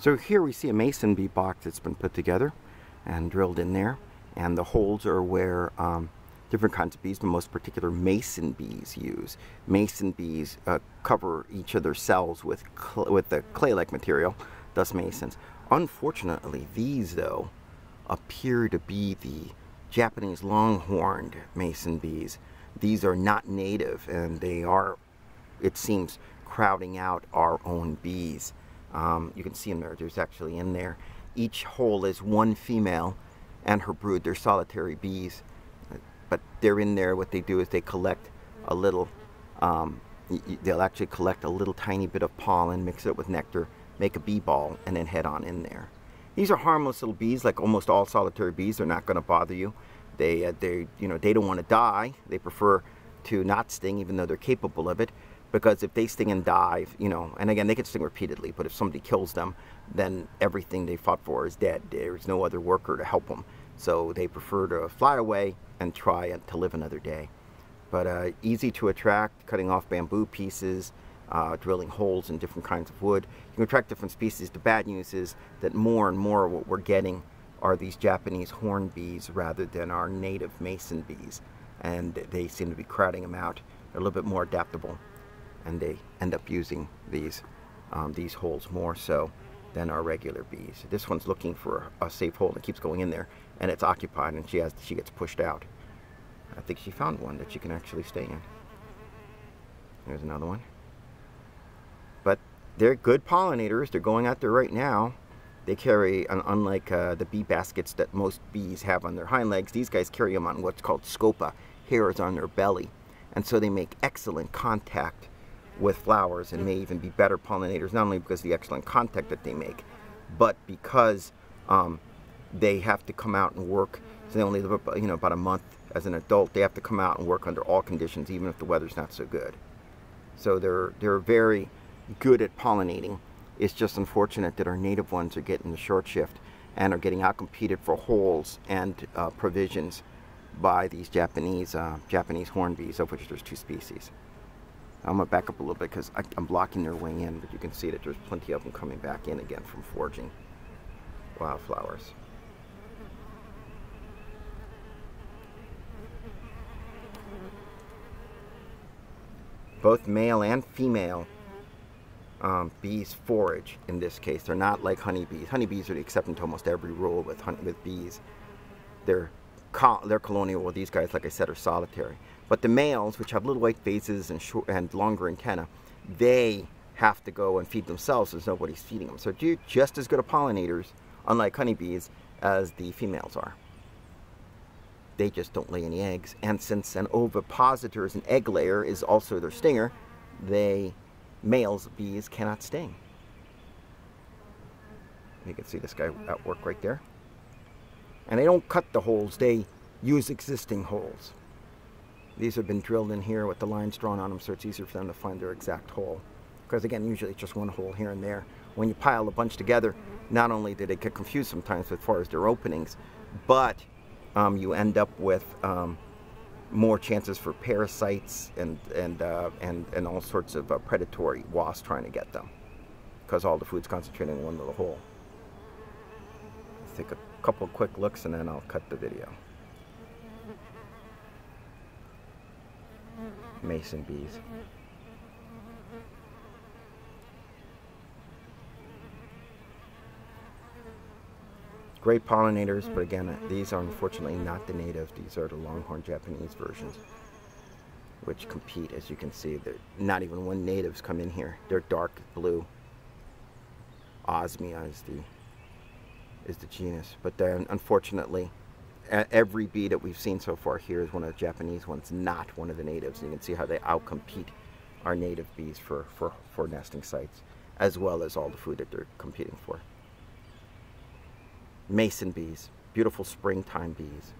So here we see a mason bee box that's been put together and drilled in there, and the holes are where different kinds of bees, the most particular mason bees use. Mason bees cover each of their cells with the clay-like material, thus masons. Unfortunately, these though appear to be the Japanese longhorned mason bees. These are not native, and they are, it seems, crowding out our own bees. You can see them there. There's actually in there. Each hole is one female and her brood. They're solitary bees, but they're in there. What they do is they collect a little, they'll actually collect a little tiny bit of pollen, mix it with nectar, make a bee ball, and then head on in there. These are harmless little bees, like almost all solitary bees. They're not going to bother you. They don't want to die. They prefer to not sting, even though they're capable of it. Because if they sting and die, and again, they can sting repeatedly, but if somebody kills them, then everything they fought for is dead. There's no other worker to help them. So they prefer to fly away and try to live another day. But easy to attract, cutting off bamboo pieces, drilling holes in different kinds of wood. You can attract different species. The bad news is that more and more what we're getting are these Japanese horn bees rather than our native mason bees. And they seem to be crowding them out. They're a little bit more adaptable, and they end up using these holes more so than our regular bees. This one's looking for a safe hole and keeps going in there, and it's occupied, and she gets pushed out. I think she found one that she can actually stay in. There's another one. But they're good pollinators. They're going out there right now. They carry, unlike the bee baskets that most bees have on their hind legs, these guys carry them on what's called scopa, hairs on their belly. And so they make excellent contact with flowers and may even be better pollinators, not only because of the excellent contact that they make, but because they have to come out and work. So they only live about a month as an adult. They have to come out and work under all conditions, even if the weather's not so good. So they're very good at pollinating. It's just unfortunate that our native ones are getting the short shift and are getting outcompeted for holes and provisions by these Japanese horn bees, of which there's 2 species. I'm going to back up a little bit because I'm blocking their way in, but you can see that there's plenty of them coming back in again from foraging wildflowers. Both male and female bees forage in this case. They're not like honeybees. Honeybees are the exception to almost every rule with bees. They're colonial, while these guys, like I said, are solitary. But the males, which have little white faces and longer antennae, they have to go and feed themselves since nobody's feeding them. So they're just as good at pollinators, unlike honeybees, as the females are. They just don't lay any eggs. And since an ovipositor is an egg layer, is also their stinger, males bees cannot sting. You can see this guy at work right there. And they don't cut the holes, they use existing holes. These have been drilled in here with the lines drawn on them, so it's easier for them to find their exact hole. Because again, usually it's just one hole here and there. When you pile a bunch together, not only do they get confused sometimes as far as their openings, but you end up with more chances for parasites and all sorts of predatory wasps trying to get them, because all the food's concentrated in one little hole. Let's take a couple quick looks and then I'll cut the video. Mason bees. Great pollinators, but again, these are unfortunately not the native. These are the longhorn Japanese versions, which compete. As you can see, not even one native's come in here. They're dark blue. Osmia is the genus, but unfortunately, every bee that we've seen so far here is one of the Japanese ones, not one of the natives. And you can see how they outcompete our native bees for nesting sites, as well as all the food that they're competing for. Mason bees, beautiful springtime bees.